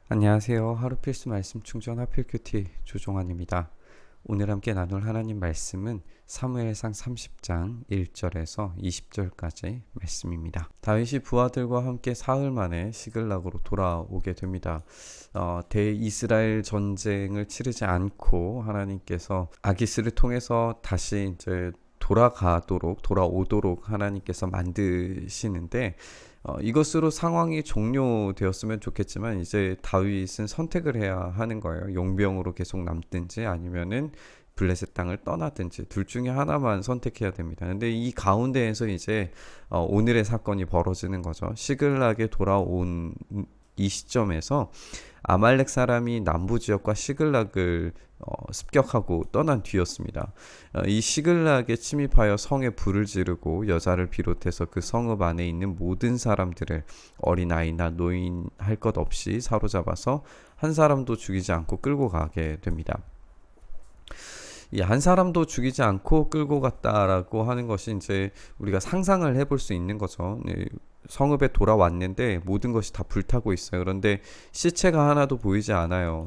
안녕하세요. 하루 필수 말씀 충전 하필 큐티 조종환입니다. 오늘 함께 나눌 하나님 말씀은 사무엘상 30장 1절에서 20절까지 말씀입니다. 다윗이 부하들과 함께 사흘 만에 시글락으로 돌아오게 됩니다. 대이스라엘 전쟁을 치르지 않고 하나님께서 아기스를 통해서 다시 이제 돌아오도록 하나님께서 만드시는데 이것으로 상황이 종료되었으면 좋겠지만 이제 다윗은 선택을 해야 하는 거예요. 용병으로 계속 남든지 아니면은 블레셋 땅을 떠나든지 둘 중에 하나만 선택해야 됩니다. 근데 이 가운데에서 이제 오늘의 사건이 벌어지는 거죠. 시글락에 돌아온 이 시점에서 아말렉 사람이 남부 지역과 시글락을 습격하고 떠난 뒤였습니다. 이 시글락에 침입하여 성에 불을 지르고 여자를 비롯해서 그 성읍 안에 있는 모든 사람들을 어린아이나 노인 할 것 없이 사로잡아서 한 사람도 죽이지 않고 끌고 가게 됩니다. 이 한 사람도 죽이지 않고 끌고 갔다라고 하는 것이 이제 우리가 상상을 해볼 수 있는 거죠. 성읍에 돌아왔는데 모든 것이 다 불타고 있어요. 그런데 시체가 하나도 보이지 않아요.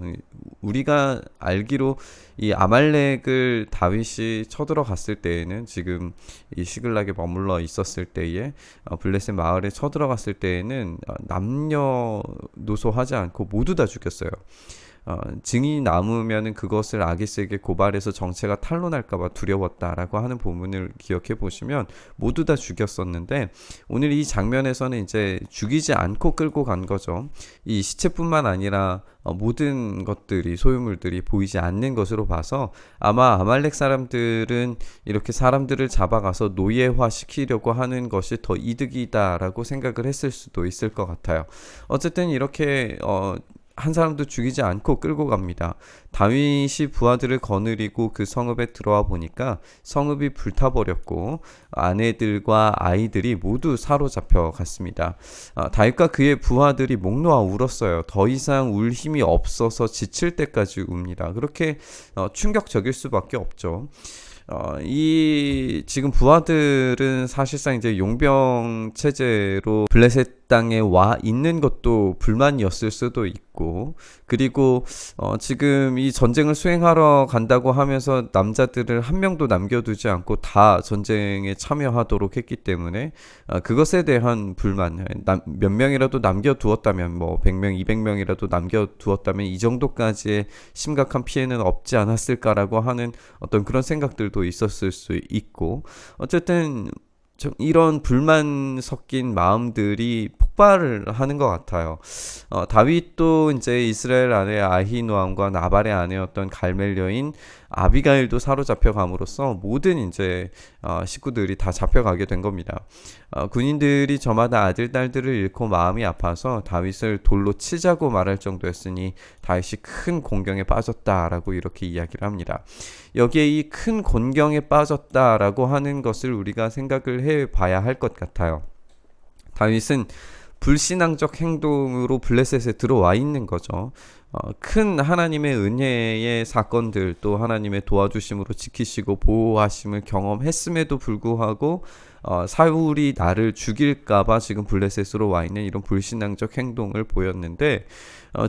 우리가 알기로 이 아말렉을 다윗이 쳐들어갔을 때에는 지금 이 시글락에 머물러 있었을 때에 블레셋 마을에 쳐들어갔을 때에는 남녀노소하지 않고 모두 다 죽였어요. 증인이 남으면 그것을 아기스에게 고발해서 정체가 탄로날까봐 두려웠다라고 하는 본문을 기억해 보시면 모두 다 죽였었는데 오늘 이 장면에서는 이제 죽이지 않고 끌고 간 거죠. 이 시체뿐만 아니라 모든 것들이 소유물들이 보이지 않는 것으로 봐서 아마 아말렉 사람들은 이렇게 사람들을 잡아가서 노예화 시키려고 하는 것이 더 이득이다라고 생각을 했을 수도 있을 것 같아요. 어쨌든 이렇게 한 사람도 죽이지 않고 끌고 갑니다. 다윗이 부하들을 거느리고 그 성읍에 들어와 보니까 성읍이 불타버렸고 아내들과 아이들이 모두 사로잡혀 갔습니다. 다윗과 그의 부하들이 목 놓아 울었어요. 더 이상 울 힘이 없어서 지칠 때까지 웁니다. 그렇게 충격적일 수밖에 없죠. 이 지금 부하들은 사실상 이제 용병 체제로 블레셋 땅에 와 있는 것도 불만이었을 수도 있고, 그리고 지금 이 전쟁을 수행하러 간다고 하면서 남자들을 한 명도 남겨두지 않고 다 전쟁에 참여하도록 했기 때문에 그것에 대한 불만, 몇 명이라도 남겨두었다면 뭐 100명, 200명이라도 남겨두었다면 이 정도까지의 심각한 피해는 없지 않았을까라고 하는 어떤 그런 생각들도 있었을 수 있고, 어쨌든 이런 불만 섞인 마음들이 폭발을 하는 것 같아요. 다윗도 이제 이스라엘 아내 아히노암과 나발의 아내였던 갈멜 여인 아비가일도 사로잡혀 감으로써 모든 이제 식구들이 다 잡혀가게 된 겁니다. 군인들이 저마다 아들 딸들을 잃고 마음이 아파서 다윗을 돌로 치자고 말할 정도였으니 다윗이 큰 곤경에 빠졌다라고 이렇게 이야기를 합니다. 여기에 이 큰 곤경에 빠졌다라고 하는 것을 우리가 생각을 해봐야 할 것 같아요. 다윗은 불신앙적 행동으로 블레셋에 들어와 있는 거죠. 큰 하나님의 은혜의 사건들 또 하나님의 도와주심으로 지키시고 보호하심을 경험했음에도 불구하고 사울이 나를 죽일까봐 지금 블레셋으로 와 있는 이런 불신앙적 행동을 보였는데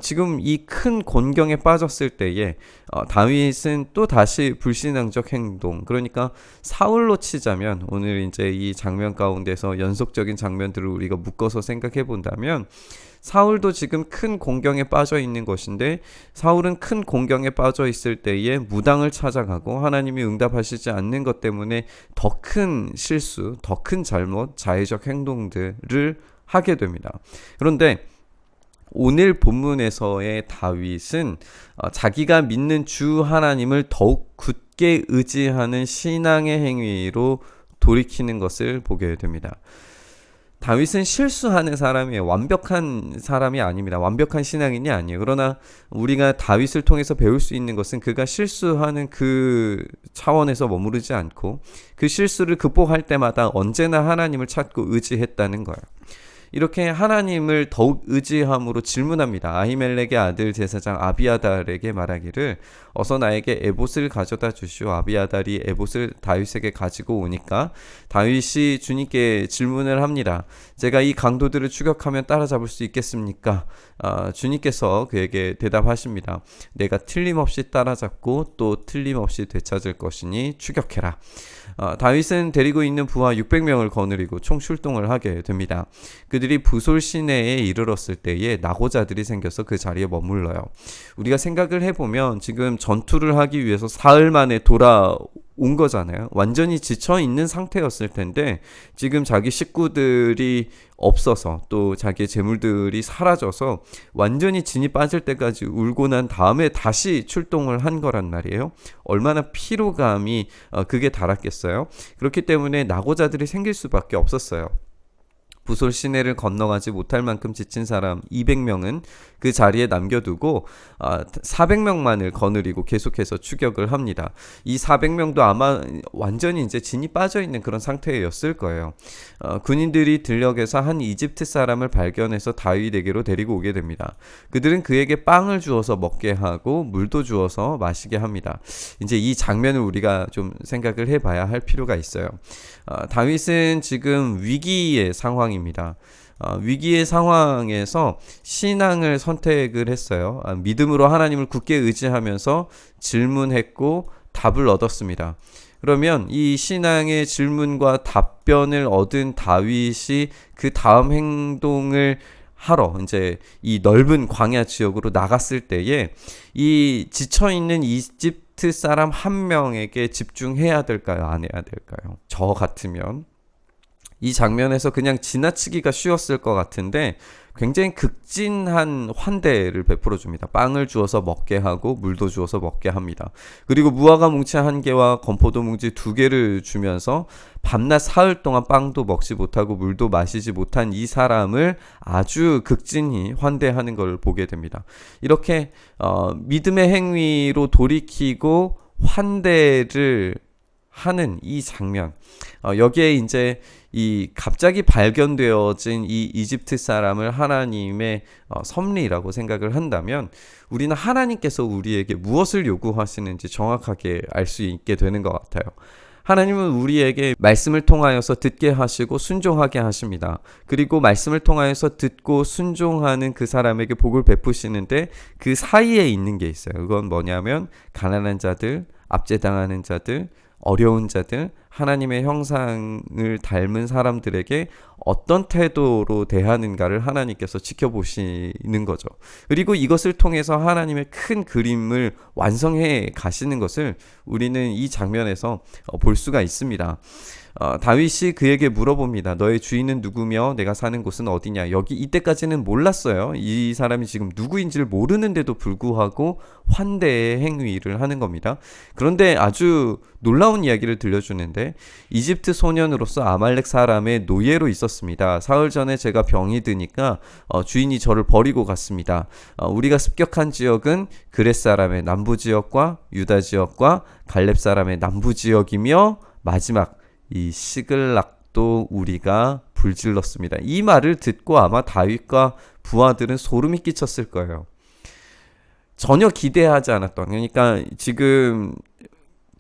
지금 이 큰 곤경에 빠졌을 때에 다윗은 또 다시 불신앙적 행동, 그러니까 사울로 치자면 오늘 이제 이 장면 가운데서 연속적인 장면들을 우리가 묶어서 생각해 본다면 사울도 지금 큰 곤경에 빠져 있는 것인데 사울은 큰 곤경에 빠져 있을 때에 무당을 찾아가고 하나님이 응답하시지 않는 것 때문에 더 큰 실수, 더 큰 잘못, 자의적 행동들을 하게 됩니다. 그런데 오늘 본문에서의 다윗은 자기가 믿는 주 하나님을 더욱 굳게 의지하는 신앙의 행위로 돌이키는 것을 보게 됩니다. 다윗은 실수하는 사람이에요. 완벽한 사람이 아닙니다. 완벽한 신앙인이 아니에요. 그러나 우리가 다윗을 통해서 배울 수 있는 것은 그가 실수하는 그 차원에서 머무르지 않고 그 실수를 극복할 때마다 언제나 하나님을 찾고 의지했다는 거예요. 이렇게 하나님을 더욱 의지함으로 질문합니다. 아히멜렉의 아들 제사장 아비아달에게 말하기를 어서 나에게 에봇을 가져다 주시오. 아비아달이 에봇을 다윗에게 가지고 오니까 다윗이 주님께 질문을 합니다. 제가 이 강도들을 추격하면 따라잡을 수 있겠습니까? 주님께서 그에게 대답하십니다. 내가 틀림없이 따라잡고 또 틀림없이 되찾을 것이니 추격해라. 다윗은 데리고 있는 부하 600명을 거느리고 총출동을 하게 됩니다. 그들이 부솔 시내에 이르렀을 때에 낙오자들이 생겨서 그 자리에 머물러요. 우리가 생각을 해보면 지금 전투를 하기 위해서 사흘 만에 돌아온 거잖아요. 완전히 지쳐 있는 상태였을 텐데 지금 자기 식구들이 없어서 또 자기의 재물들이 사라져서 완전히 진이 빠질 때까지 울고 난 다음에 다시 출동을 한 거란 말이에요. 얼마나 피로감이 그게 달았겠어요. 그렇기 때문에 낙오자들이 생길 수밖에 없었어요. 부솔 시내를 건너가지 못할 만큼 지친 사람 200명은 그 자리에 남겨두고 400명만을 거느리고 계속해서 추격을 합니다. 이 400명도 아마 완전히 이제 진이 빠져있는 그런 상태였을 거예요. 군인들이 들녘에서 한 이집트 사람을 발견해서 다윗에게로 데리고 오게 됩니다. 그들은 그에게 빵을 주어서 먹게 하고 물도 주어서 마시게 합니다. 이제 이 장면을 우리가 좀 생각을 해봐야 할 필요가 있어요. 다윗은 지금 위기의 상황입니다. 위기의 상황에서 신앙을 선택을 했어요. 믿음으로 하나님을 굳게 의지하면서 질문했고 답을 얻었습니다. 그러면 이 신앙의 질문과 답변을 얻은 다윗이 그 다음 행동을 하러 이제 이 넓은 광야 지역으로 나갔을 때에 이 지쳐있는 이집트 사람 한 명에게 집중해야 될까요? 안 해야 될까요? 저 같으면 이 장면에서 그냥 지나치기가 쉬웠을 것 같은데 굉장히 극진한 환대를 베풀어 줍니다. 빵을 주어서 먹게 하고 물도 주어서 먹게 합니다. 그리고 무화과 뭉치 1개와 건포도 뭉치 2개를 주면서 밤낮 사흘 동안 빵도 먹지 못하고 물도 마시지 못한 이 사람을 아주 극진히 환대하는 걸 보게 됩니다. 이렇게 믿음의 행위로 돌이키고 환대를 하는 이 장면, 여기에 이제 이 갑자기 발견되어진 이 이집트 사람을 하나님의 섭리라고 생각을 한다면 우리는 하나님께서 우리에게 무엇을 요구하시는지 정확하게 알 수 있게 되는 것 같아요. 하나님은 우리에게 말씀을 통하여서 듣게 하시고 순종하게 하십니다. 그리고 말씀을 통하여서 듣고 순종하는 그 사람에게 복을 베푸시는데 그 사이에 있는 게 있어요. 그건 뭐냐면 가난한 자들, 압제당하는 자들, 어려운 자들, 하나님의 형상을 닮은 사람들에게 어떤 태도로 대하는가를 하나님께서 지켜보시는 거죠. 그리고 이것을 통해서 하나님의 큰 그림을 완성해 가시는 것을 우리는 이 장면에서 볼 수가 있습니다. 다윗이 그에게 물어봅니다. 너의 주인은 누구며 내가 사는 곳은 어디냐. 이때까지는 몰랐어요. 이 사람이 지금 누구인지를 모르는데도 불구하고 환대의 행위를 하는 겁니다. 그런데 아주 놀라운 이야기를 들려주는데 이집트 소년으로서 아말렉 사람의 노예로 있었습니다. 사흘 전에 제가 병이 드니까 주인이 저를 버리고 갔습니다. 우리가 습격한 지역은 그렛 사람의 남부 지역과 유다 지역과 갈렙 사람의 남부 지역이며 마지막 이 시글락도 우리가 불질렀습니다. 이 말을 듣고 아마 다윗과 부하들은 소름이 끼쳤을 거예요. 전혀 기대하지 않았던, 그러니까 지금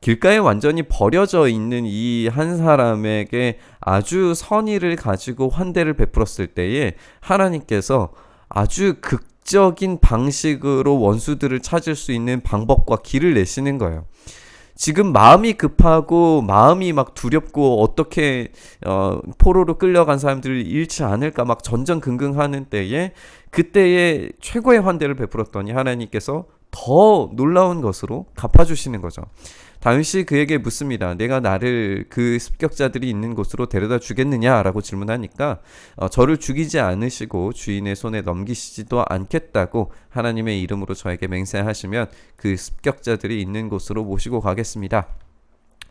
길가에 완전히 버려져 있는 이 한 사람에게 아주 선의를 가지고 환대를 베풀었을 때에 하나님께서 아주 극적인 방식으로 원수들을 찾을 수 있는 방법과 길을 내시는 거예요. 지금 마음이 급하고 마음이 막 두렵고 어떻게 포로로 끌려간 사람들을 잃지 않을까 막 전전긍긍하는 때에 그때에 최고의 환대를 베풀었더니 하나님께서 더 놀라운 것으로 갚아주시는 거죠. 다윗이 그에게 묻습니다. 내가 나를 그 습격자들이 있는 곳으로 데려다 주겠느냐라고 질문하니까 저를 죽이지 않으시고 주인의 손에 넘기시지도 않겠다고 하나님의 이름으로 저에게 맹세하시면 그 습격자들이 있는 곳으로 모시고 가겠습니다.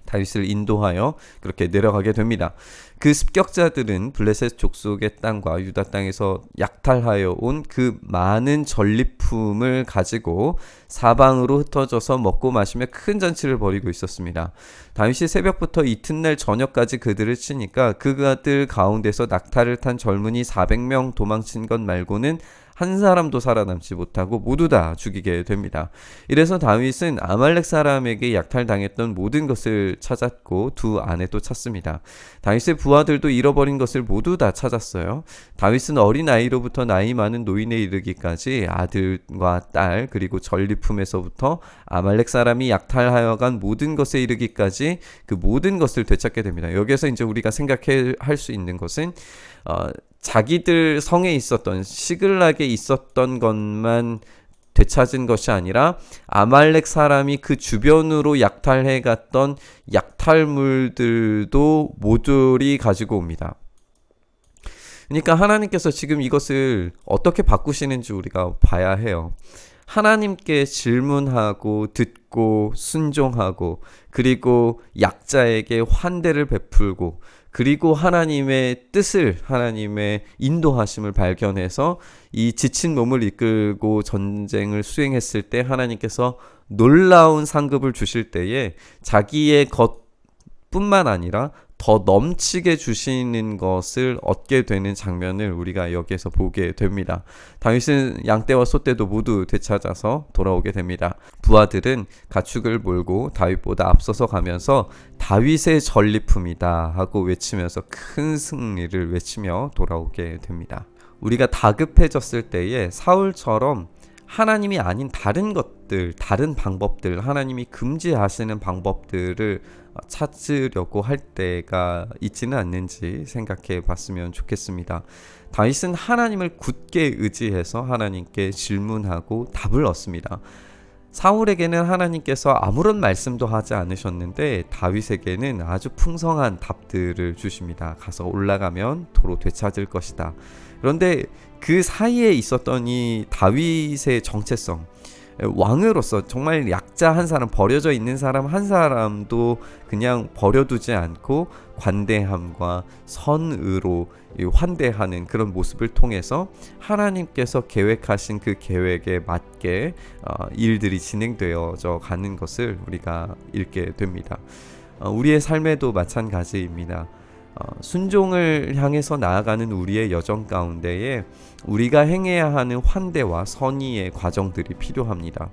다윗을 인도하여 그렇게 내려가게 됩니다. 그 습격자들은 블레셋 족속의 땅과 유다 땅에서 약탈하여 온 그 많은 전리품을 가지고 사방으로 흩어져서 먹고 마시며 큰 잔치를 벌이고 있었습니다. 다윗이 새벽부터 이튿날 저녁까지 그들을 치니까 그들 가운데서 낙타를 탄 젊은이 400명 도망친 것 말고는 한 사람도 살아남지 못하고 모두 다 죽이게 됩니다. 이래서 다윗은 아말렉 사람에게 약탈당했던 모든 것을 찾았고 두 아내도 찾습니다. 다윗의 부하들도 잃어버린 것을 모두 다 찾았어요. 다윗은 어린 아이로부터 나이 많은 노인에 이르기까지 아들과 딸 그리고 전리품에서부터 아말렉 사람이 약탈하여 간 모든 것에 이르기까지 그 모든 것을 되찾게 됩니다. 여기에서 이제 우리가 생각해 할 수 있는 것은 자기들 성에 있었던 시글락에 있었던 것만 되찾은 것이 아니라 아말렉 사람이 그 주변으로 약탈해 갔던 약탈물들도 모조리 가지고 옵니다. 그러니까 하나님께서 지금 이것을 어떻게 바꾸시는지 우리가 봐야 해요. 하나님께 질문하고 듣고 순종하고 그리고 약자에게 환대를 베풀고 그리고 하나님의 뜻을 하나님의 인도하심을 발견해서 이 지친 몸을 이끌고 전쟁을 수행했을 때 하나님께서 놀라운 상급을 주실 때에 자기의 것뿐만 아니라 더 넘치게 주시는 것을 얻게 되는 장면을 우리가 여기에서 보게 됩니다. 다윗은 양떼와 소떼도 모두 되찾아서 돌아오게 됩니다. 부하들은 가축을 몰고 다윗보다 앞서서 가면서 다윗의 전리품이다 하고 외치면서 큰 승리를 외치며 돌아오게 됩니다. 우리가 다급해졌을 때에 사울처럼 하나님이 아닌 다른 것들, 다른 방법들, 하나님이 금지하시는 방법들을 찾으려고 할 때가 있지는 않는지 생각해 봤으면 좋겠습니다. 다윗은 하나님을 굳게 의지해서 하나님께 질문하고 답을 얻습니다. 사울에게는 하나님께서 아무런 말씀도 하지 않으셨는데 다윗에게는 아주 풍성한 답들을 주십니다. 가서 올라가면 도로 되찾을 것이다. 그런데 그 사이에 있었던 이 다윗의 정체성, 왕으로서 정말 약자 한 사람, 버려져 있는 사람 한 사람도 그냥 버려두지 않고 관대함과 선의로 환대하는 그런 모습을 통해서 하나님께서 계획하신 그 계획에 맞게 일들이 진행되어져 가는 것을 우리가 읽게 됩니다. 우리의 삶에도 마찬가지입니다. 순종을 향해서 나아가는 우리의 여정 가운데에 우리가 행해야 하는 환대와 선의의 과정들이 필요합니다.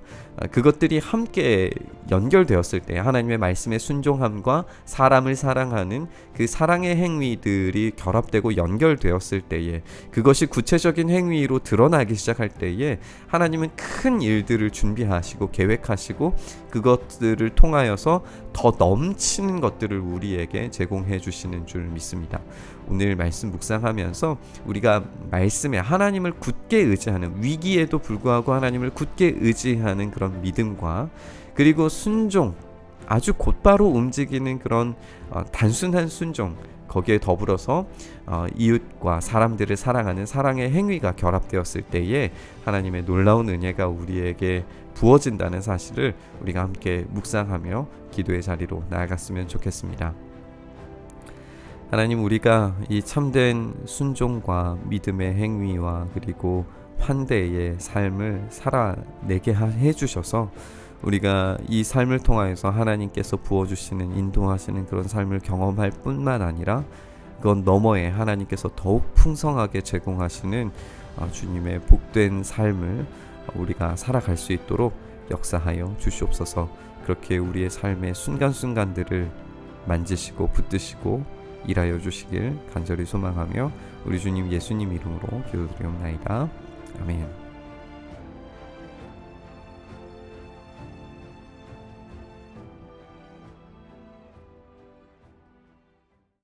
그것들이 함께 연결되었을 때 하나님의 말씀에 순종함과 사람을 사랑하는 그 사랑의 행위들이 결합되고 연결되었을 때에 그것이 구체적인 행위로 드러나기 시작할 때에 하나님은 큰 일들을 준비하시고 계획하시고 그것들을 통하여서 더 넘치는 것들을 우리에게 제공해 주시는 줄 믿습니다. 오늘 말씀 묵상하면서 우리가 말씀에 하나님을 굳게 의지하는, 위기에도 불구하고 하나님을 굳게 의지하는 그런 믿음과 그리고 순종, 아주 곧바로 움직이는 그런 단순한 순종, 거기에 더불어서 이웃과 사람들을 사랑하는 사랑의 행위가 결합되었을 때에 하나님의 놀라운 은혜가 우리에게 부어진다는 사실을 우리가 함께 묵상하며 기도의 자리로 나아갔으면 좋겠습니다. 하나님, 우리가 이 참된 순종과 믿음의 행위와 그리고 환대의 삶을 살아내게 해주셔서 우리가 이 삶을 통하여서 하나님께서 부어주시는, 인도하시는 그런 삶을 경험할 뿐만 아니라 그건 너머에 하나님께서 더욱 풍성하게 제공하시는 주님의 복된 삶을 우리가 살아갈 수 있도록 역사하여 주시옵소서. 그렇게 우리의 삶의 순간순간들을 만지시고 붙드시고 일하여 주시길 간절히 소망하며 우리 주님 예수님 이름으로 기도드리옵나이다. 아멘.